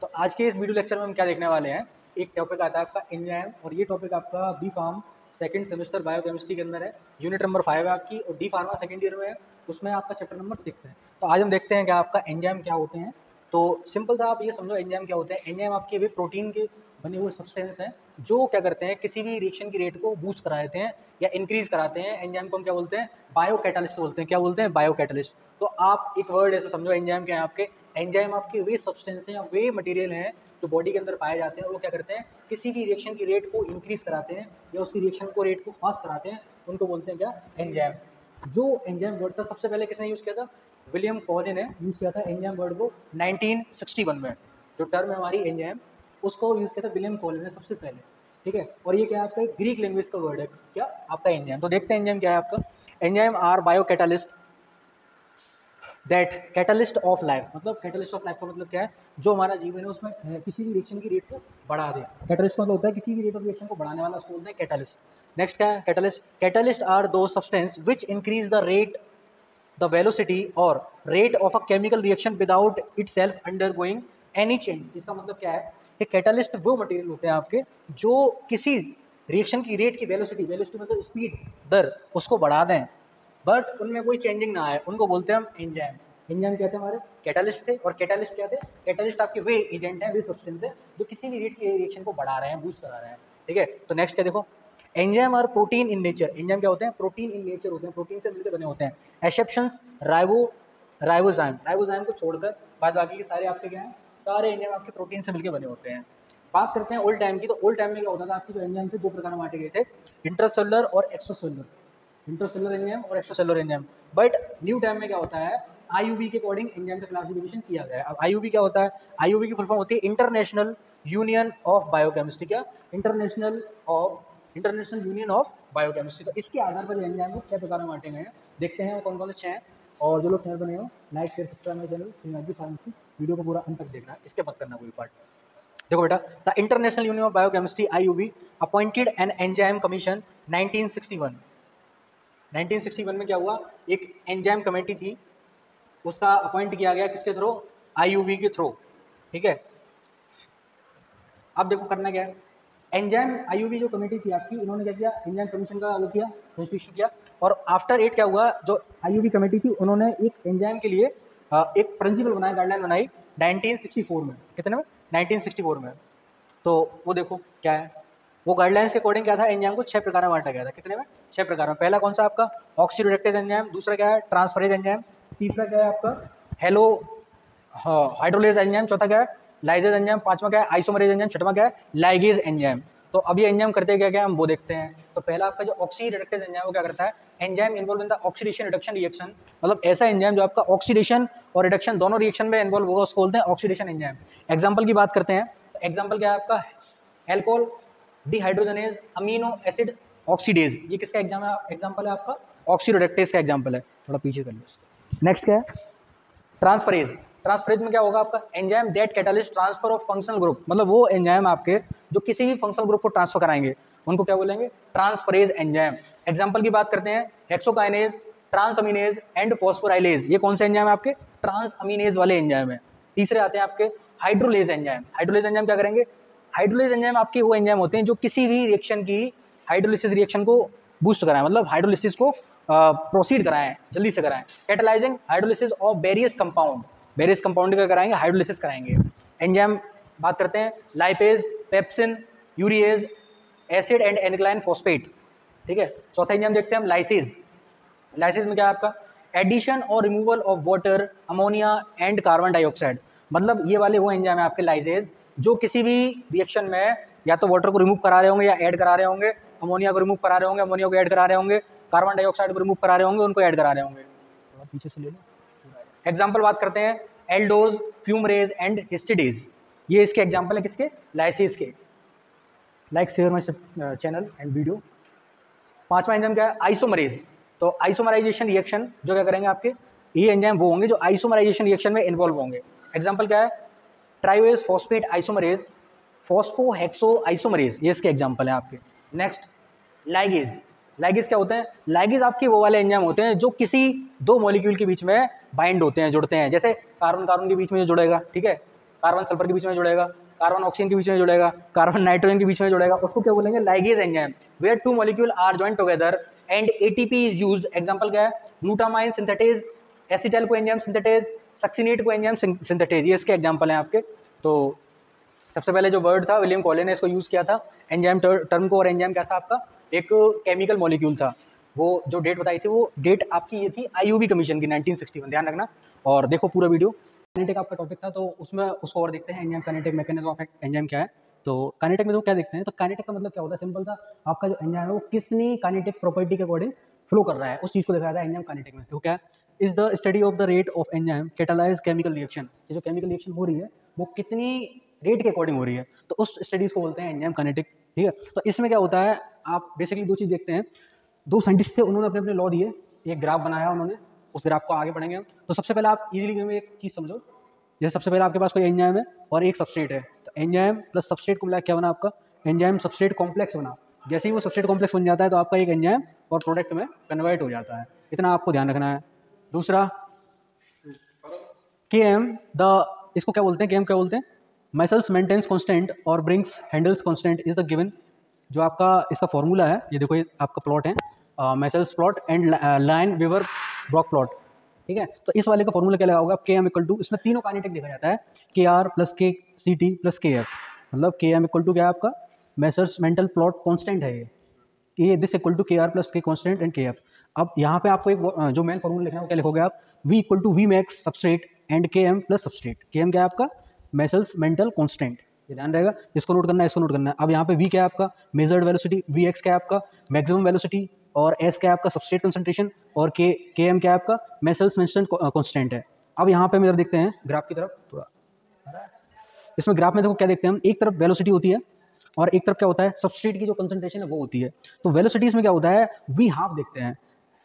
तो आज के इस वीडियो लेक्चर में हम क्या देखने वाले हैं, एक टॉपिक आता है आपका एंजाइम, और ये टॉपिक आपका B pharm second semester biochemistry के अंदर है। यूनिट नंबर 5 है आपकी, और डी फार्मा सेकंड ईयर में है, उसमें आपका चैप्टर नंबर 6 है। तो आज हम देखते हैं कि आपका एंजाइम क्या होते हैं। तो सिंपल सा आप ये समझो एंजाइम क्या होते हैं। एंजाइम आपके भी प्रोटीन के बने हुए सब्सटेंस हैं जो क्या करते हैं, किसी भी रिएक्शन की रेट को बूस्ट करा देते हैं या इंक्रीज कराते हैं। एंजाइम को हम क्या बोलते हैं, बायो कैटालिस्ट बोलते हैं। क्या बोलते हैं, बायो कैटालिस्ट। तो आप एक वर्ड ऐसे समझो एंजाइम क्या है आपके। एंजाइम आपके वे सब्सटेंस हैं या वे मटेरियल हैं जो बॉडी के अंदर पाए जाते हैं। वो क्या करते हैं, किसी भी रिएक्शन की रेट को इंक्रीज कराते हैं या उसकी रिएक्शन को रेट को फास्ट कराते हैं। उनको बोलते हैं क्या, एंजाइम। जो एंजाइम वर्ड था सबसे पहले किसने यूज़ किया था, विलियम कॉलिन ने यूज़ किया था एंजाइम वर्ड को 1961 में। जो टर्म है हमारी एंजाइम, उसको यूज़ किया था विलियम कॉलिन ने सबसे पहले। ठीक है, और ये क्या है आपका ग्रीक लैंग्वेज का वर्ड है, क्या आपका एंजाइम। तो देखते हैं एंजाइम क्या है आपका। Enzyme are biocatalyst that catalyst of life. मतलब कैटलिस्ट ऑफ लाइफ का मतलब क्या है, जो हमारा जीवन है उसमें किसी भी रिएक्शन की रेट को बढ़ा दे। कैटलिस्ट मतलब होता है किसी भी रेट ऑफ रिएक्शन को बढ़ाने वाला, उसको बोलते हैं कैटलिस्ट। नेक्स्ट क्या है, catalyst. Catalyst are the substance which increase the rate, the velocity or rate of a chemical reaction without itself undergoing any change. इसका मतलब क्या है कि कैटलिस्ट वो मटेरियल होते हैं आपके जो किसी रिएक्शन की रेट की वेलोसिटी, वेलोसिटी मतलब स्पीड, दर, उसको बढ़ा दें बट उनमें कोई चेंजिंग ना आए, उनको बोलते हैं हम एंजाइम। एंजाइम क्या थे हमारे, कैटालिस्ट थे। और कैटालिस्ट क्या थे, कैटालिस्ट आपके वे एजेंट हैं, वे सब्सटेंस है जो किसी भी रेट की रिएक्शन को बढ़ा रहे हैं, बूस्ट करा रहे हैं। ठीक है, तो नेक्स्ट क्या देखो, एंजाइम और प्रोटीन इन नेचर। एंजाइम क्या होते हैं, प्रोटीन इन नेचर होते हैं, प्रोटीन से मिलकर बने होते हैं। एक्सेप्शंस राइबोजाइम, राइबोजाइम को छोड़कर बाद बाकी के सारे आपके क्या हैं, सारे एंजाइम आपके प्रोटीन से मिलकर बने होते हैं। बात करते हैं ओल्ड टाइम की, तो ओल्ड टाइम में क्या होता था, आपकी जो एंजाइम थे दो प्रकार में बांटे गए थे, इंट्रासेलुलर और एक्स्ट्रासेलुलर। इंट्रासेलुलर एंजाइम और extracellular enzyme. But new time में क्या होता है, आईयूबी के अकॉर्डिंग एंजाइम का क्लासिफिकेशन किया गया है। अब आईयूबी क्या होता है, आईयूबी की फुल फॉर्म होती है इंटरनेशनल यूनियन ऑफ बायोकेमिस्ट्री। क्या, इंटरनेशनल यूनियन ऑफ बायोकेमिस्ट्री। तो इसके आधार पर एंजाइम को 6 प्रकार में बांटे गए हैं। देखते हैं कौन कौन से 6 हैं। और जो लोग चैनल बने हो, लाइक शेयर सब्सक्राइब मेरे चैनल सिंगाजी फार्मेसी। वीडियो को पूरा अंत तक देखना है, इसके मत करना कोई पार्ट। देखो बेटा, the International Union of Biochemistry IUB appointed an enzyme commission 1961। 1961 में क्या हुआ, एक एंजाइम कमेटी थी, उसका अपॉइंट किया गया किसके थ्रू, आईयूबी के थ्रू। ठीक है, अब देखो करना क्या है, एंजाइम आईयूबी जो कमेटी थी आपकी, इन्होंने क्या किया, एंजाइम कमीशन का वो किया, कॉन्स्टिट्यूशन किया। और आफ्टर 8 क्या हुआ, जो आईयूबी कमेटी थी उन्होंने एक एंजाइम के लिए एक प्रिंसिपल बनाया, गाइडलाइन बनाई 1964 में। कितने में, 1964 में। तो वो देखो क्या है, वो गाइडलाइंस के अकॉर्डिंग क्या था, एंजाइम को 6 प्रकार में बांटा गया था। कितने में, 6 प्रकार में। पहला कौन सा आपका, ऑक्सीडोरेक्टेज एंजाइम। दूसरा क्या है, ट्रांसफरेज एंजाइम। तीसरा क्या है आपका, हेलो हाइड्रोलेज एंजाइम। चौथा क्या है, लाइजेज एंजाइम। पांचवा क्या है, आइसोमरेज एंजाइम। छठवां क्या है, लाइगेज एंजाइम। तो अब ये एंजाइम करते क्या क्या हम वो देखते हैं। तो पहला आपका जो ऑक्सीडोरेक्टेज एंजाइम वो क्या करता है, enzyme involve in the oxidation reduction reaction. मतलब ऐसा एंजाइम जो आपका ऑक्सीडेशन और रिडक्शन दोनों रिएक्शन में इन्वॉल्व होगा, उसको बोलते हैं ऑक्सीडेशन एंजाइम। एग्जांपल की बात करते हैं, एग्जांपल क्या है आपका, alcohol dehydrogenase amino acid oxidase. ये किसका एग्जांपल है आपका, ऑक्सीडोरेक्टेज का एग्जांपल है। थोड़ा पीछे कर लो। नेक्स्ट क्या है, ट्रांसफरेज। ट्रांसफरेज में क्या होगा आपका, enzyme that catalyst transfer of functional group. मतलब वो एंजाइम आपके जो किसी भी फंक्शनल ग्रुप को ट्रांसफर कराएंगे, उनको क्या बोलेंगे, ट्रांसफरेज एंजाइम। एग्जांपल की बात करते हैं, हेक्सोकाइनेज, ट्रांसअमीनेज एंड फॉस्फोराइलेज। ये कौन से एंजाइम है आपके, ट्रांसअमीनेज वाले एंजाइम है। तीसरे आते हैं आपके हाइड्रोलेज एंजाइम। हाइड्रोलेज एंजाइम क्या करेंगे, हाइड्रोलेज एंजाइम आपके वो एंजाइम होते हैं जो किसी भी रिएक्शन की हाइड्रोलिसिस रिएक्शन को बूस्ट कराएं, मतलब हाइड्रोलिसिस को प्रोसीड कराएं, जल्दी से कराएं। Catalysing hydrolysis of various compound, various compound का कराएंगे, हाइड्रोलिसिस कराएंगे। एंजाइम बात करते हैं, lipase, pepsin, urease, acid and alkaline phosphate. ठीक है, चौथा एंजाइम देखते हैं हम, लाइसिस। लाइसिस में क्या है आपका, एडिशन और removal of water, ammonia and carbon dioxide. मतलब ये वाले वो एंजाइम है आपके लाइसेज जो किसी भी रिएक्शन में या तो वाटर को रिमूव करा रहे होंगे या ऐड करा रहे होंगे, अमोनिया को रिमूव करा रहे होंगे, अमोनिया को ऐड करा रहे होंगे, कार्बन डाइऑक्साइड को रिमूव करा रहे होंगे, उनको ऐड करा रहे होंगे। थोड़ा पीछे से ले लो। एग्जाम्पल बात करते हैं, एल्डोज, फ्यूमरेज एंड हिस्टिडेज। ये इसके एग्जाम्पल है किसके, लाइसिस के। Like share my channel and video. पांचवा एंजाइम क्या है, आइसोमरेज। तो आइसोमराइजेशन रिएक्शन जो क्या करेंगे आपके, ये एंजाइम वो होंगे जो आइसोमराइजेशन रिएक्शन में इन्वॉल्व होंगे। एग्जांपल क्या है, triose phosphate isomerase, phospho hexo isomerase, ये इसके एग्जांपल है आपके। Next, ligase. लाइगेज क्या होते हैं, लाइगेज आपके वो वाले एंजाइम होते हैं जो किसी दो मॉलिक्यूल के बीच में बाइंड होते हैं, जुड़ते हैं। जैसे कार्बन कार्बन के बीच में जो जुड़ेगा, ठीक है, कार्बन सल्फर के बीच में जुड़ेगा, कार्बन ऑक्सीजन के बीच में जुड़ेगा, कार्बन नाइट्रोजन के बीच में जुड़ेगा, उसको क्या बोलेंगे, ligase enzyme, where two molecule are joint together and ATP is used. Example क्या है, glutamine synthetase, acetyl coenzyme synthetase, succinate coenzyme synthetase, ये इसके एग्जांपल हैं आपके। तो सबसे पहले जो वर्ड था विलियम कॉले ने इसको यूज़ किया था एंजाइम टर्म को, और एंजाइम क्या था आपका, एक केमिकल मॉलिक्यूल था। वो जो डेट बताई थी वो डेट आपकी ये थी आईयूबी कमीशन की 1961, ध्यान रखना और देखो पूरा वीडियो। काइनेटिक आपका टॉपिक था, तो उसमें उसको और देखते हैं enzyme kinetic mechanism of enzyme क्या है। तो काइनेटिक में तो क्या देखते हैं, तो काइनेटिक का मतलब क्या होता है, सिंपल सा, आपका जो एंजाइम है वो कितनी काइनेटिक प्रॉपर्टी के अकॉर्डिंग फ्लो कर रहा है, उस चीज़ को दिखाया था एंजाइम काइनेटिक में। तो क्या is the study of the rate of enzyme catalyse chemical reaction, ये जो केमिकल रिएक्शन हो रही है वो कितनी रेट के अकॉर्डिंग हो रही है, तो उस स्टडीज़ को बोलते हैं एंजाइम काइनेटिक। ठीक है, तो इसमें क्या होता है, आप बेसिकली दो चीज़ देखते हैं, दो साइंटिस्ट थे, उन्होंने अपने अपने लॉ दिए, एक ग्राफ बनाया उन्होंने, उस ग्राफ को आगे पढ़ेंगे हम। तो सबसे पहले आप इजीली में एक चीज़ समझो, जैसे सबसे पहले आपके पास कोई एंजाइम है और एक सबस्ट्रेट है, तो एंजाइम प्लस सबस्ट्रेट को मिला क्या बना आपका, एंजाइम सबस्ट्रेट कॉम्प्लेक्स बना। जैसे ही वो सबस्ट्रेट कॉम्प्लेक्स बन जाता है तो आपका एक एंजाइम और प्रोडक्ट में कन्वर्ट हो जाता है, इतना आपको ध्यान रखना है। दूसरा Km, इसको क्या बोलते हैं, Km क्या बोलते हैं, मैसल्स मेंटेन्स कांस्टेंट और brings handles constant is the given. जो आपका इसका फॉर्मूला है, ये देखो, ये आपका प्लॉट है, Michaelis plot and Lineweaver Burk plot. ठीक है, तो इस वाले का फॉर्मूला क्या लगा होगा, Km इक्वल टू, इसमें तीनों काइनेटिक देखा जाता है, Kr plus KCT plus Kf, मतलब Km इक्वल टू क्या है आपका, मैसल्स मेंटल प्लॉट कांस्टेंट है ये this equal to Kr plus K constant and Kf। अब यहाँ पे आपको एक जो मेन फॉर्मूला लिखना है वो क्या लिखोगे आप, V equal to V max substrate and Km plus substrate. Km क्या है आपका, मैसल्स मेंटल कांस्टेंट, ये ध्यान रहेगा, इसको नोट करना है, इसको नोट करना है। अब यहाँ पे V क्या है आपका, मेजर्ड वेलोसिटी, Vx क्या है आपका, मैक्सिमम वेलोसिटी, और S क्या है आपका, सबस्ट्रेट कंसंट्रेशन, और Km क्या है आपका, मैसल्स मेंटल कांस्टेंट है। अब यहाँ पे मेरा देखते हैं ग्राफ की तरफ, थोड़ा इसमें ग्राफ में देखो क्या देखते हैं हम, एक तरफ वेलोसिटी होती है और एक तरफ क्या होता है, सबस्ट्रेट की जो कंसंट्रेशन है वो होती है। तो वेलोसिटीज में क्या होता है, वी हाफ देखते हैं,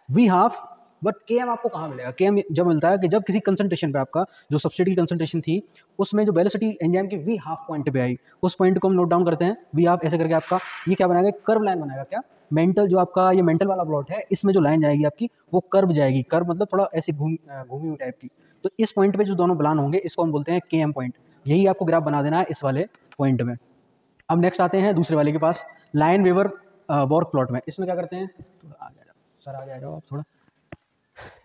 वी हाफ, बट Km आपको कहाँ मिलेगा, Km जब मिलता है कि जब किसी कंसंट्रेशन पे आपका जो सबस्ट्रेट की कंसंट्रेशन थी उसमें जो वेलोसिटी एंजाइम की वी हाफ पॉइंट पे आई, उस पॉइंट को हम नोट डाउन करते हैं, वी हाफ ऐसे करके आपका ये क्या बनाएगा, कर्व लाइन बनाएगा, क्या मेंटल, जो आपका ये मेंटल वाला प्लॉट है इसमें जो लाइन जाएगी आपकी वो कर्व जाएगी, कर्व मतलब थोड़ा ऐसी घूमी हुई टाइप की। तो इस पॉइंट पे जो दोनों प्लान होंगे इसको हम बोलते हैं Km पॉइंट, यही आपको ग्राफ बना देना है इस वाले पॉइंट में। अब नेक्स्ट आते हैं दूसरे वाले के पास, लाइन वेवर बॉर्ग प्लॉट में। इसमें क्या करते हैं, थोड़ा आ जाएगा सर, आ जाएगा आप थोड़ा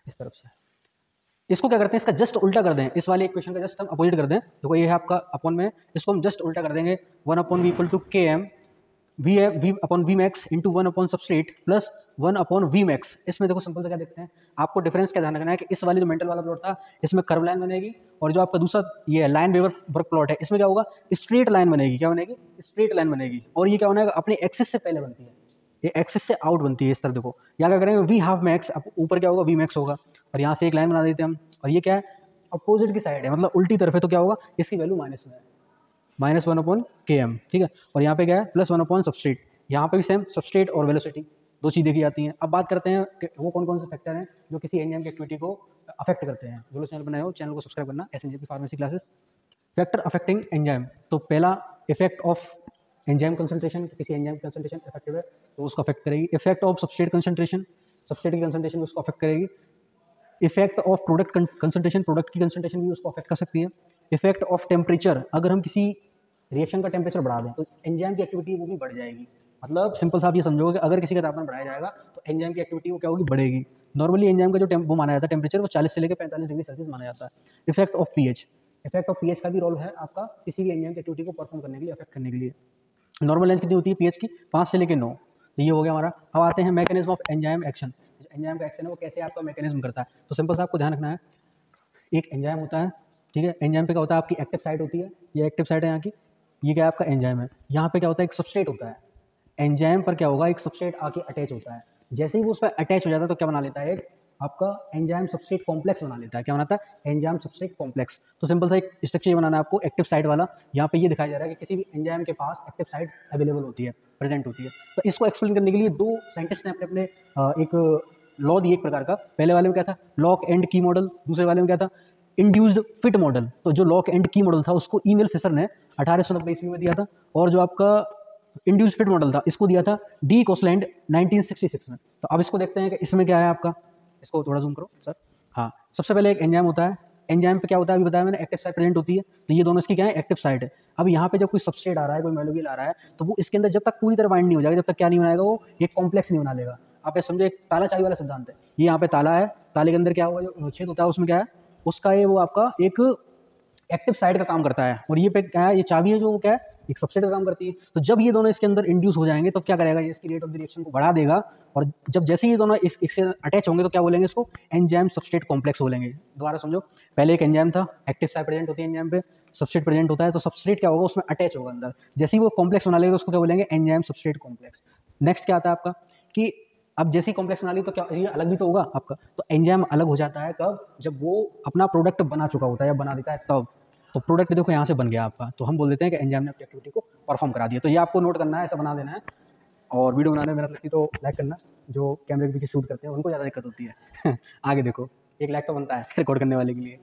इस तरफ से, इसको क्या करते हैं, इसका जस्ट उल्टा कर दें, इस वाले इक्वेशन का जस्ट हम अपोजिट कर दें। देखो ये है आपका अपॉन में, इसको हम जस्ट उल्टा कर देंगे, 1 upon V equal to Km V upon V max into 1 upon substrate plus 1 upon V max. इसमें देखो सिंपल से क्या देखते हैं, आपको डिफरेंस क्या ध्यान रखना है कि इस वाली जो मेंटल वाला प्लॉट था इसमें कर्व लाइन बनेगी, और जो आपका दूसरा ये लाइन वेवर वर्क प्लॉट है इसमें क्या होगा, स्ट्रेट लाइन बनेगी, क्या बनेगी, स्ट्रेट लाइन बनेगी, और ये क्या बनेगा, अपनी एक्सिस से पहले बनती है, ये एक्सिस से आउट बनती है इस तरफ। देखो यहाँ क्या करेंगे, वी हाफ मैक्स, ऊपर क्या होगा, वी मैक्स होगा, और यहाँ से एक लाइन बना देते हैं हम, और ये क्या है, अपोजिट की साइड है, मतलब उल्टी तरफ है, तो क्या होगा, इसकी वैल्यू माइनस में है, -1 अपॉन Km। ठीक है, और यहाँ पे क्या है, +1 अपॉन सबस्ट्रेट, यहाँ पे भी सेम सबस्ट्रेट और वेलोसिटी दो चीज़ देखी जाती हैं। अब बात करते हैं कि वो कौन कौन से फैक्टर हैं जो किसी एंजाइम की एक्टिविटी को अफेक्ट करते हैं। जो लोग चैनल बनाए हो चैनल को सब्सक्राइब करना, SNJP pharmacy classes. Factor affecting enzyme, तो पहला इफेक्ट ऑफ एंजाइम कंसंट्रेशन, किसी एंजाइम की कंसंट्रेशन इफेक्टिव है तो उसको अफेक्ट करेगी। Effect of substrate concentration, substrate की कंसंट्रेशन भी उसको अफेक्ट करेगी। Effect of product concentration, product की कंसंट्रेशन भी उसको अफेक्ट कर सकती है। इफेक्ट ऑफ टेम्परेचर, अगर हम किसी रिएक्शन का टेम्परेचर बढ़ा दें तो एंजाइम की एक्टिविटी वो भी बढ़ जाएगी। मतलब सिंपल सा आप ये समझोगे कि अगर किसी का तापमान बढ़ाया जाएगा तो एंजाइम की एक्टिविटी वो क्या होगी, बढ़ेगी। नॉर्मली एंजाइम का जो वो माना जाता है टेम्परेचर वो 40 से लेकर 45 डिग्री सेल्सियस माना जाता है। Effect of pH, effect of pH का भी रोल है आपका किसी भी एंजाइम की एक्टिविटी को परफॉर्म करने के लिए, अफेक्ट करने के लिए। नॉर्मल रेंज कितनी होती है पीएच की, 5 से लेकर 9। तो ये हो गया हमारा। अब आते हैं mechanism of enzyme action, enzyme का एक्शन है वो कैसे आपका मैकेनिज्म करता है। तो सिंपल सा आपको ध्यान रखना है, एक एंजाइम होता है, ठीक है, एंजाइम पे क्या होता है, आपकी एक्टिव साइट होती है, ये एक्टिव साइट है यहाँ की, ये क्या आपका एंजाइम है। यहाँ पे क्या होता है, एक सबस्ट्रेट होता है, एंजाइम पर क्या होगा, एक सबस्ट्रेट आके अटैच होता है। जैसे ही वो उस पर अटैच हो जाता है तो क्या बना लेता है, एक आपका एंजाइम सबस्ट्रेट कॉम्प्लेक्स बना लेता है। क्या बनाता है, एंजाइम सबस्ट्रेट कॉम्प्लेक्स। तो सिंपल सा एक स्ट्रक्चर ये बनाना है आपको, एक्टिव साइट वाला। यहाँ पे ये दिखाया जा रहा है कि किसी भी एंजाइम के पास एक्टिव साइट अवेलेबल होती है, प्रेजेंट होती है। तो इसको एक्सप्लेन करने के लिए दो साइंटिस्ट ने अपने एक लॉ दिए एक प्रकार का। पहले वाले में क्या था, लॉक एंड की मॉडल, दूसरे वाले में क्या था, इंड्यूस्ड फिट मॉडल। तो जो लॉक एंड की मॉडल था उसको ईमेल फिशर ने 1890 ईस्वी में दिया था, और जो आपका इंड्यूस्ड फिट मॉडल था इसको दिया था डी कोसलैंड 1966 में। तो अब इसको देखते हैं कि इसमें क्या है आपका, इसको थोड़ा जूम करो सर। हाँ, सबसे पहले एक एंजाइम होता है, एंजाइम पे क्या होता है, अभी बताया मैंने, एक्टिव साइट प्रेजेंट होती है, तो ये दोनों इसकी क्या है, एक्टिव साइट है। अब यहाँ पे जब कोई सबस्ट्रेट आ रहा है, कोई मॉलिक्यूल आ रहा है, तो वो इसके अंदर जब तक पूरी तरह बाइंड नहीं हो जाएगा, जब तक क्या नहीं बनाएगा, वो एक कॉम्प्लेक्स नहीं बना लेगा। आप ये समझो, एक ताला चाबी वाला सिद्धांत है। ये यहाँ पे ताला है, ताले के अंदर क्या हुआ, जो छेद होता है उसमें क्या है, उसका ये वो आपका एक एक्टिव साइड का काम करता है, और ये पे क्या है, ये चाबी है जो वो क्या है, एक सबस्ट्रेट का काम करती है। तो जब ये दोनों इसके अंदर इंड्यूस हो जाएंगे तो क्या करेगा, ये इसकी रेट ऑफ द रिएक्शन को बढ़ा देगा, और जब जैसे ये दोनों इससे अटैच होंगे तो क्या बोलेंगे, इसको एंजाइम सबस्ट्रेट कॉम्प्लेक्स बोलेंगे। दोबारा समझो, पहले एक एंजाइम था, एक्टिव साइट प्रेजेंट होती है एंजाइम पे, सबस्ट्रेट प्रेजेंट होता है, तो सबस्ट्रेट क्या होगा, उसमें अटैच होगा अंदर, जैसे ही वो कॉम्प्लेक्स बना लेगा तो उसको क्या बोलेंगे, एंजाइम सबस्ट्रेट कॉम्प्लेक्स। नेक्स्ट क्या आता है आपका, कि अब जैसे ही कॉम्प्लेक्स बना ली तो क्या ये अलग भी तो होगा आपका, तो एंजाइम अलग हो जाता है कब, जब वो अपना प्रोडक्ट बना चुका होता है या बना देता है तब। तो प्रोडक्ट देखो यहाँ से बन गया आपका, तो हम बोल देते हैं कि एंजाइम ने अपनी एक्टिविटी को परफॉर्म करा दिया। तो ये आपको नोट करना है, ऐसा बना देना है। और वीडियो बनाने में मेहनत लगती तो लाइक करना, जो कैमरे के पीछे शूट करते हैं उनको ज़्यादा दिक्कत होती है आगे देखो, एक लाइक तो बनता है रिकॉर्ड करने वाले के लिए।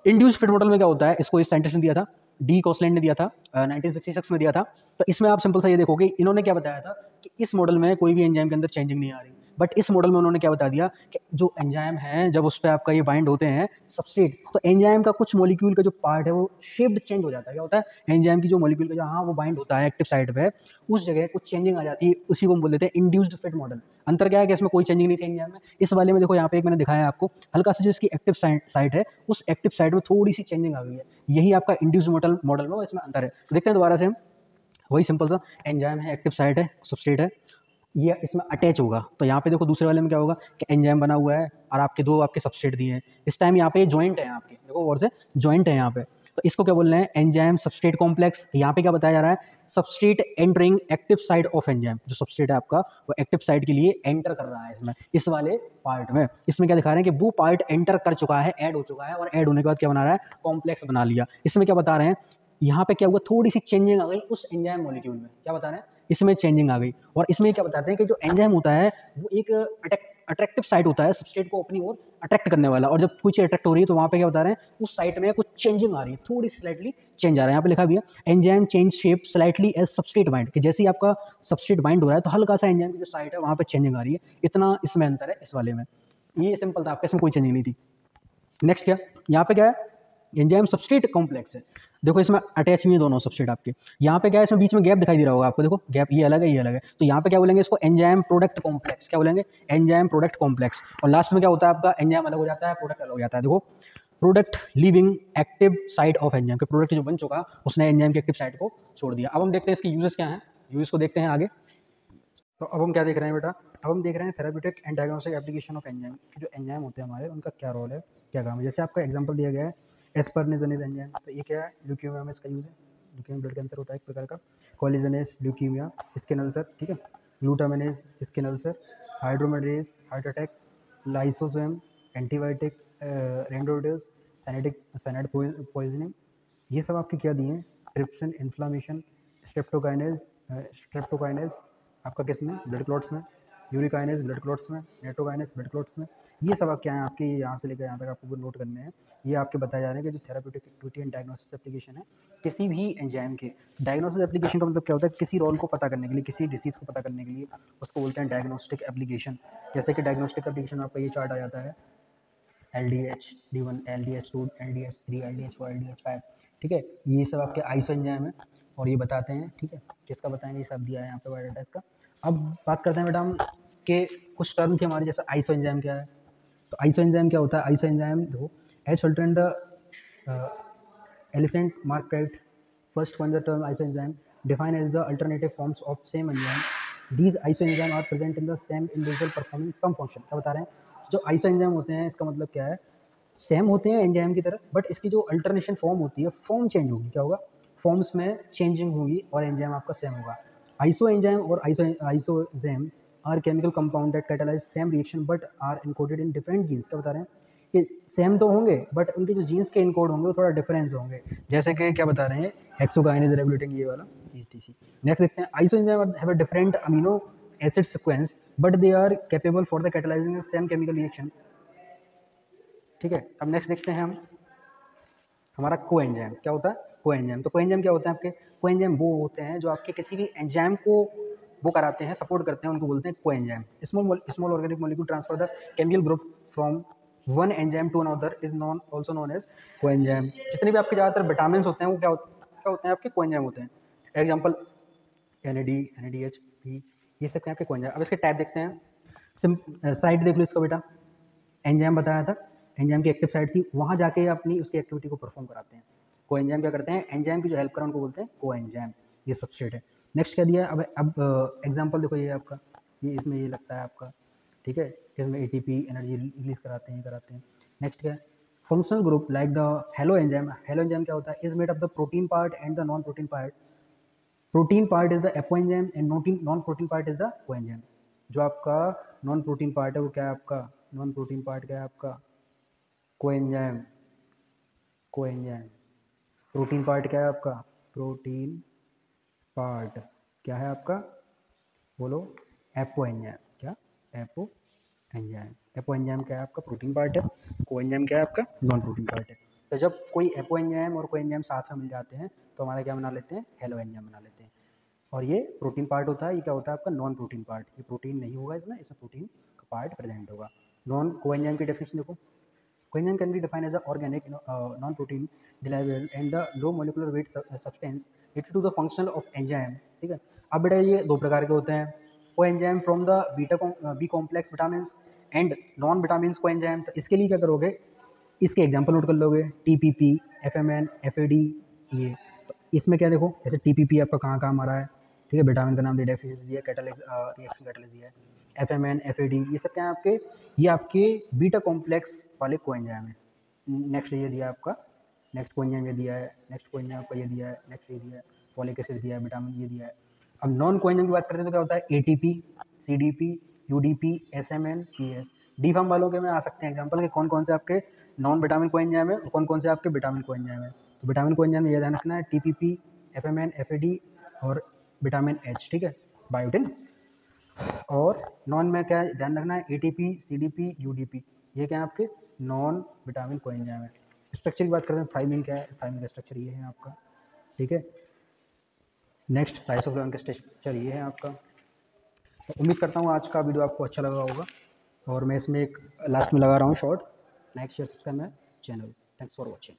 इंड्यूस फिट मॉडल में क्या होता है, इसको इस साइंटिस्ट ने दिया था, डी कॉसलैंड ने दिया था, 1966 में दिया था। तो इसमें आप सिंपल सा ये देखोगे, इन्होंने क्या बताया था कि इस मॉडल में कोई भी एंजाइम के अंदर चेंजिंग नहीं आ रही, बट इस मॉडल में उन्होंने क्या बता दिया कि जो एंजाइम है, जब उस पर आपका ये बाइंड होते हैं सबस्ट्रेट, तो एंजाइम का कुछ मॉलिक्यूल का जो पार्ट है वो शेप्ड चेंज हो जाता है। क्या होता है, एंजाइम की जो मॉलिक्यूल का जहाँ वो बाइंड होता है एक्टिव साइट पे, उस जगह कुछ चेंजिंग आ जाती है, उसी को हम बोल देते हैं इंड्यूस्ड फिट मॉडल। अंतर क्या है कि इसमें कोई चेंजिंग नहीं थी एंजाइम में। इस वाले में देखो, यहाँ पे एक मैंने दिखाया है आपको, हल्का सा जो इसकी एक्टिव साइट है, उस एक्टिव साइट में थोड़ी सी चेंजिंग आ गई है, यही आपका इंड्यूस्ड मॉडल में इसमें अंतर है। तो देखते हैं दोबारा से हम, वही सिंपल सा एंजाइम है, एक्टिव साइट है, सबस्ट्रेट है, ये इसमें अटैच होगा। तो यहाँ पे देखो दूसरे वाले में क्या होगा कि एंजाइम बना हुआ है और आपके दो आपके सबस्ट्रेट दिए हैं, इस टाइम यहाँ पे जॉइंट है आपके, देखो और से जॉइंट है यहाँ पे। तो इसको क्या बोल रहे हैं, एंजाइम सबस्ट्रेट कॉम्प्लेक्स। यहाँ पे क्या बताया जा रहा है, substrate entering active site of enzyme, जो सबस्ट्रेट है आपका वो एक्टिव साइट के लिए एंटर कर रहा है इसमें, इस वाले पार्ट में। इसमें क्या दिखा रहे हैं कि वो पार्ट एंटर कर चुका है, ऐड हो चुका है, और ऐड होने के बाद क्या बना रहा है, कॉम्प्लेक्स बना लिया। इसमें क्या बता रहे हैं, यहाँ पे क्या हुआ, थोड़ी सी चेंजिंग आ गई उस एंजाइम मॉलिक्यूल में, क्या बता रहे हैं, इसमें चेंजिंग आ गई। और इसमें क्या बताते हैं कि जो एंजाइम होता है वो एक अट्रैक्टिव साइट होता है, सबस्ट्रेट को अपनी ओर अट्रैक्ट करने वाला, और जब कोई चीज अट्रैक्ट हो रही है तो वहाँ पे क्या बता रहे हैं, उस साइट में कुछ चेंजिंग आ रही है, थोड़ी स्लाइटली चेंज आ रहा है। यहाँ पे लिखा भी है, enzyme change shape slightly as substrate bind, कि जैसे ही आपका सबस्ट्रेट बाइंड हो रहा है तो हल्का सा एंजाइम की जो साइट है वहाँ पे चेंजिंग आ रही है, इतना इसमें अंतर है इस वाले में। ये सिंपल था आपका, इसमें कोई चेंजिंग नहीं थी। नेक्स्ट क्या, यहाँ पे क्या है, एंजाइम सबस्ट्रेट कॉम्प्लेक्स है। देखो इसमें अटैच हुई है दोनों सबस्ट्रेट आपके, यहाँ पे क्या है, इसमें बीच में गैप दिखाई दे रहा होगा आपको, देखो गैप, ये अलग है ये अलग है। तो यहाँ पे क्या बोलेंगे इसको, एंजाइम प्रोडक्ट कॉम्प्लेक्स, क्या बोलेंगे, एंजाइम प्रोडक्ट कॉम्प्लेक्स। और लास्ट में क्या होता है आपका, एंजाइम अलग हो जाता है, प्रोडक्ट अलग हो जाता है। देखो product living active site of enzyme, के प्रोडक्ट जो बन चुका उसने एंजाइम के एक्टिव साइट को छोड़ दिया। अब हम देखते हैं इसके यूजेस क्या हैं, यूजेस को देखते हैं आगे। तो अब हम क्या देख रहे हैं बेटा, अब हम देख रहे हैं therapeutic and diagnostic application of enzyme. जो एंजाइम होते हैं हमारे, उनका क्या रोल है, क्या काम है। जैसे आपका एग्जांपल दिया गया है एस्पर्निजनेज एंजाइम, तो ये क्या है, ल्यूकीमिया में इसका यूज है, ल्यूकीमिया ब्लड कैंसर होता है एक प्रकार का। कोलिजनेज ल्यूकीमिया, स्किन अल्सर, ठीक है। ग्लूटामिनेज स्किन अल्सर, हाइड्रोमेडेज heart attack, lysosome antibiotic, rhodanese cyanide poisoning, ये सब आपके क्या दिए हैं, ट्रिप्सिन इन्फ्लामेशन, स्ट्रेप्टोकाइनेज आपका किस में, ब्लड क्लॉट्स में, यूरिकाइनेज ब्लड क्लॉट्स में, नेट्रोकाइनेज ब्लड क्लॉट्स में। ये सब क्या है आपके, यहाँ से लेकर यहाँ तक आपको नोट करने हैं। ये आपके बताए जा रहे हैं कि जो therapeutic activity and diagnosis application है किसी भी एंजाइम के। डायग्नोसिस एप्लीकेशन का मतलब क्या होता है, किसी रोल को पता करने के लिए, किसी डिसीज़ को पता करने के लिए, उसको बोलते हैं डायग्नोस्टिक एप्लीकेशन। जैसे कि डायग्नोस्टिक एप्लीकेशन आपका ये चार्ट आ जाता है, LDH-D1, LDH2, LDH3, LDH4, LDH5, ठीक है। ये सब आपके आइसो एंजाइम है और ये बताते हैं, ठीक है, किसका बताएंगे, ये सब दिया है यहाँ पे बायोडाटा इसका। अब बात करते हैं मैडम के कुछ टर्म थे हमारे, जैसे आइसो एंजाइम क्या है। तो आइसो एंजाइम क्या होता है, आइसो एंजाइम देखो, एच अल्टरनेट द एलिसेंट Markert first one the term isoenzyme define as the alternative forms of same enzyme, these isoenzyme are present in the same individual performing some function. क्या बता रहे हैं, जो iso enzyme होते हैं इसका मतलब क्या है, सेम होते हैं एंजाइम की तरह, बट इसकी जो अल्टरनेशन फॉर्म होती है, फॉर्म चेंज होगी, क्या होगा, फॉर्म्स में चेंजिंग होगी और एंजाइम आपका सेम होगा। आइसो एंजाइम और isozyme are chemical compound that catalyze same reaction but are encoded in different genes. क्या बता रहे हैं कि सेम तो होंगे बट उनके जो जीन्स के इनकोड होंगे वो थोड़ा डिफरेंस होंगे। जैसे कि क्या बता रहे हैं, हेक्सोकाइनेज रेगुलेटिंग, ये वाला ETC। नेक्स्ट देखते हैं, isoenzyme have a different amino acid sequence but they are capable for the catalyzing same chemical reaction, ठीक है। अब नेक्स्ट देखते हैं हम, हमारा को एंजाइम क्या होता है, को एंजाइम। तो को एंजाइम क्या होता है आपके, को एंजाइम वो होते हैं जो आपके किसी भी एंजाइम को वो कराते हैं, सपोर्ट करते हैं, उनको बोलते हैं को enzyme. Small organic molecule transfer the chemical group from one enzyme to another is known also known as coenzyme. जितने भी आपके ज़्यादातर विटामिन होते हैं वो क्या होते हैं आपके कोएंजाइम होते हैं। एग्जाम्पल NAD, NADH, P, ये सब क्या आपके कोएंजाइम। अब इसके टाइप देखते हैं। साइट देख लो इसको बेटा, एंजाइम बताया था, एंजाइम की एक्टिव साइट थी, वहाँ जाके अपनी उसकी एक्टिविटी को परफॉर्म कराते हैं। कोएंजाइम क्या करते हैं, एंजाइम की जो हेल्प करें उनको बोलते हैं कोएंजाइम। ये सबस्ट्रेट है। नेक्स्ट क्या दिया है, अब एग्जाम्पल देखो, ये आपका ये इसमें ये लगता है आपका, ठीक है, इसमें ATP एनर्जी रिलीज कराते हैं। नेक्स्ट क्या है, functional group like the hello enzyme. Hello enzyme क्या होता है, is made of the protein part and the non protein part. Protein part is the apoenzyme and non protein part is the coenzyme. जो आपका non protein part है वो क्या है आपका, नॉन प्रोटीन पार्ट क्या है आपका कोएंजाइम। प्रोटीन पार्ट क्या है आपका, प्रोटीन पार्ट क्या है आपका, बोलो, एपोएंजाइम। क्या, एपोएंजाइम क्या है आपका, प्रोटीन पार्ट है। कोएंजाइम क्या है आपका, नॉन प्रोटीन पार्ट है। तो जब कोई एपोएंजाइम और कोएंजाइम साथ में मिल जाते हैं तो हमारा क्या बना लेते हैं, हेलो एंजाइम बना लेते हैं। और ये प्रोटीन पार्ट होता है, ये क्या होता है आपका नॉन प्रोटीन पार्ट। ये प्रोटीन नहीं होगा इसमें प्रोटीन का पार्ट प्रेजेंट होगा। नॉन कोएंजाइम की डेफिनेशन देखो, coenzyme can be defined as a organic non protein dialysable and the low molecular weight substance related to the function of enzyme. ठीक है, अब बेटा ये दो प्रकार के होते हैं, coenzyme from the B complex vitamin and non vitamin coenzyme. तो इसके लिए क्या करोगे, इसके एग्जाम्पल नोट कर लोगे, TPP, FMN, FAD। ये तो इसमें क्या देखो, जैसे TPP आपका कहाँ काम आ रहा है, ठीक है, विटामिन का नाम दिया, डेफिशिएंसी दिया, कैटालिस रिएक्शन कैटालिस दिया है। FMN, FAD ये सब क्या है आपके, ये आपके बीटा कॉम्प्लेक्स वाले कोएंजाइम है। नेक्स्ट ये दिया आपका, नेक्स्ट कोएंजाइम ये दिया है, नेक्स्ट कोएंजाइम आपका ये दिया है, नेक्स्ट ये दिया है, फॉलिक एसिड दिया है, विटामिन ये दिया है। अब नॉन कोएंजाइम की बात करते हैं तो क्या होता है, ATP, CDP, UDP, SMN, PS। D form वालों के में आ सकते हैं एग्जाम्पल के कौन कौन से आपके नॉन विटामिन कोएंजाइम है और कौन कौन से आपके विटामिन कोएंजाइम है। तो विटामिन कोएंजाइम ये ध्यान रखना है, TPP, FMN, FAD और विटामिन H, ठीक है, बायोटिन। और नॉन में क्या है ध्यान रखना है, ATP, CDP, UDP, ये क्या है आपके नॉन विटामिन कोएंजाइम है। स्ट्रक्चर की बात करते हैं, थायमिन क्या है, थायमिन का स्ट्रक्चर ये है आपका, ठीक है। नेक्स्ट लाइसोसोम का स्ट्रक्चर ये है आपका। तो उम्मीद करता हूँ आज का वीडियो आपको अच्छा लगा होगा, और मैं इसमें एक लास्ट में लगा रहा हूँ short, like share subscribe my channel. Thanks for watching.